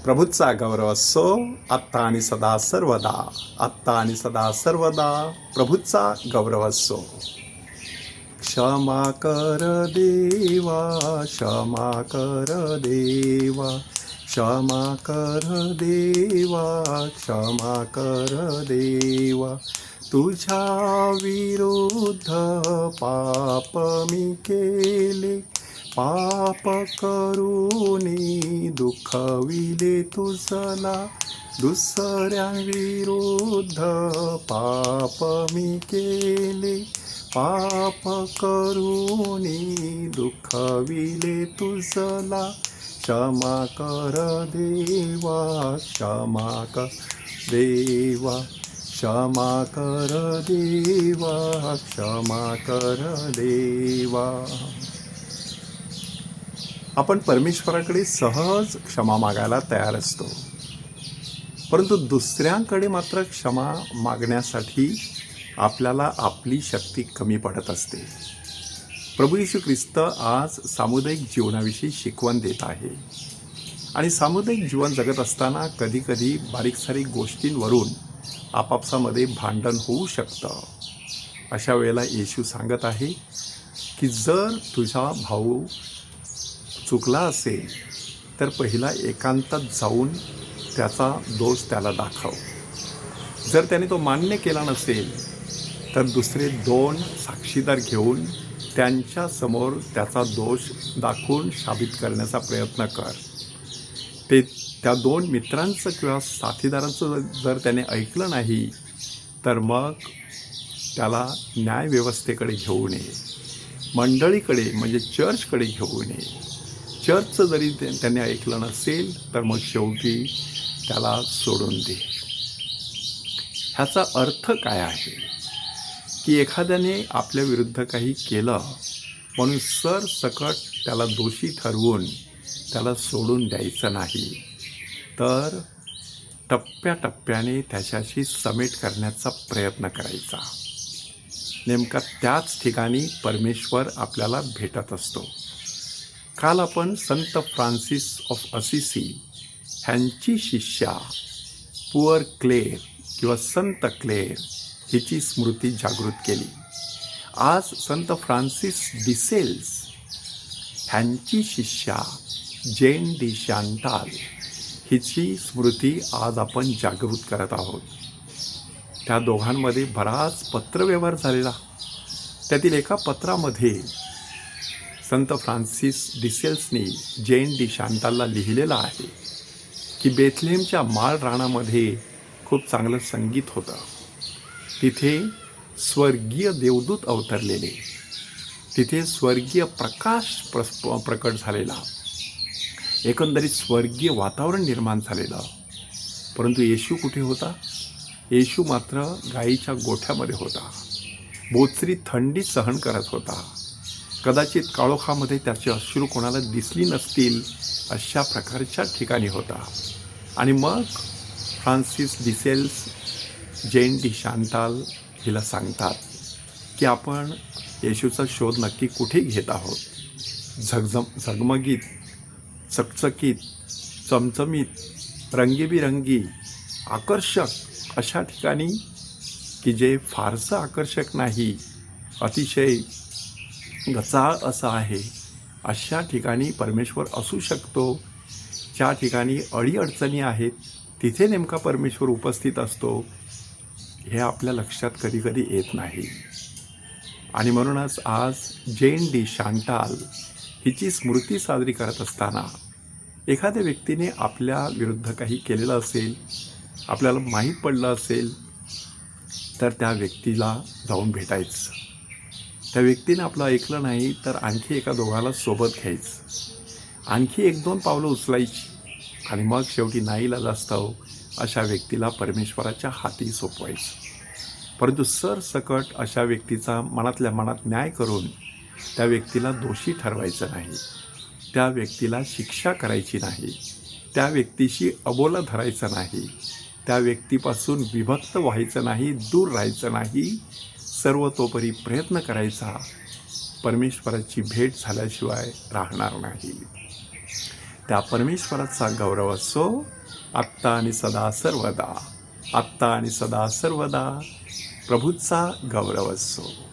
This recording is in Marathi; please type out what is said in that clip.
प्रभूचा गौरव असो आत्ता आणि सदा सर्वदा. आत्ता आणि सदा सर्वदा प्रभूचा गौरव असो. क्षमा कर देवा, क्षमा कर देवा, क्षमा कर देवा, क्षमा कर देवा. तुझ्या विरुद्ध पाप मी केले, पाप करूनी दुखविले तुझला. दुसऱ्यांविरुद्ध पाप मी केले, पाप करूनी दुखविले तुझला. क्षमा कर देवा, क्षमा कर देवा, क्षमा कर देवा, क्षमा कर देवा. आपण परमेश्वराकडे सहज क्षमा मागायला तयार असतो, परंतु दुसऱ्यांकडे मात्र क्षमा मागण्यासाठी आपल्याला आपली शक्ती कमी पडत असते. प्रभू येशू ख्रिस्त आज सामुदायिक जीवनाविषयी शिकवण देत आहे. आणि सामुदायिक जीवन जगत असताना कधीकधी बारीक सारीक गोष्टींवरून आपापसामध्ये भांडण होऊ शकतं. अशा वेळेला येशू सांगत आहे की जर तुझा भाऊ चुकला असेल तर पहिला एकांतात जाऊन त्याचा दोष त्याला दाखव. जर त्याने तो मान्य केला नसेल तर दुसरे 2 साक्षीदार घेऊन त्यांच्यासमोर त्याचा दोष दाखवून साबित करण्याचा प्रयत्न कर. ते त्या 2 मित्रांचं किंवा साथीदारांचं जर त्याने ऐकलं नाही तर मग त्याला न्यायव्यवस्थेकडे घेऊन ये, मंडळीकडे म्हणजे चर्चकडे घेऊन ये. चर्चचं जरी त्याने ऐकलं नसेल तर मग शेवटी त्याला सोडून दे. ह्याचा अर्थ काय आहे की एखाद्याने आपल्या विरुद्ध काही केलं म्हणून सरसकट त्याला दोषी ठरवून त्याला सोडून द्यायचं नाही, तर टप्प्याटप्प्याने त्याच्याशी समेट करण्याचा प्रयत्न करायचा. नेमका त्याच ठिकाणी परमेश्वर आपल्याला भेटत असतो. काल आपण संत फ्रान्सिस ऑफ असिसी ह्यांची शिष्या पुअर क्लेअर किंवा संत क्लेअर हिची स्मृती जागृत केली. आज संत फ्रान्सिस डिसेल्स ह्यांची शिष्या जेन डी शांटाल हिची स्मृती आज आपण जागृत करत आहोत. त्या दोघांमध्ये बराच पत्रव्यवहार झालेला. त्यातील एका पत्रामध्ये संत फ्रान्सिस डिसेल्सनी जेन डी शांटालला लिहिलेलं आहे की बेथलेहमच्या माळ रानामध्ये खूप चांगलं संगीत होतं. तिथे स्वर्गीय देवदूत अवतरलेले, तिथे स्वर्गीय प्रकाश प्रकट झालेला, एकंदरीत स्वर्गीय वातावरण निर्माण झालेलं. परंतु येशू कुठे होता? येशू मात्र गाईच्या गोठ्यामध्ये होता. बोचरी थंडी सहन करत होता. कदाचित काळोखामध्ये त्याचे अश्रू कोणाला दिसली नसतील अशा प्रकारच्या ठिकाणी होता. आणि मग फ्रान्सिस डिसेल्स जेन डी शांटाल हिला सांगतात की आपण येशूचा शोध नक्की कुठे घेत आहोत. झगमगीत, चकचकीत, चमचमीत, रंगीबिरंगी, आकर्षक अशा ठिकाणी की जे फारसं आकर्षक नाही, अतिशय गचाळ असं आहे, अशा ठिकाणी परमेश्वर असू शकतो. ज्या ठिकाणी अडीअडचणी आहेत तिथे नेमका परमेश्वर उपस्थित असतो, हे आपल्या लक्षात कधीकधी येत नाही. आणि म्हणूनच आज जेन डी शांटाल हिची स्मृती साजरी करत असताना एखाद्या व्यक्तीने आपल्या विरुद्ध काही केलेलं असेल, आपल्याला माहीत पडलं असेल, तर त्या व्यक्तीला जाऊन भेटायचं. त्या व्यक्तीने आपलं ऐकलं नाही तर आणखी एका दोघाला सोबत घ्यायचं, आणखी 1-2 पावलं उचलायची आणि मग शेवटी नाईलाजास्तव अशा व्यक्तीला परमेश्वराच्या हाती सोपवायचं. परंतु सरसकट अशा व्यक्तीचा मनातल्या मनात न्याय करून त्या व्यक्तीला दोषी ठरवायचं नाही, त्या व्यक्तीला शिक्षा करायची नाही, त्या व्यक्तीशी अबोला धरायचं नाही, त्या व्यक्तीपासून विभक्त व्हायचं नाही, दूर राहायचं नाही, सर्वतोपरी प्रयत्न करायचा. परमेश्वराची भेट झाल्याशिवाय राहणार नाही. त्या परमेश्वराचा गौरव असो आत्ता आणि सदा सर्वदा. आत्ता आणि सदा सर्वदा प्रभूचा गौरव असो.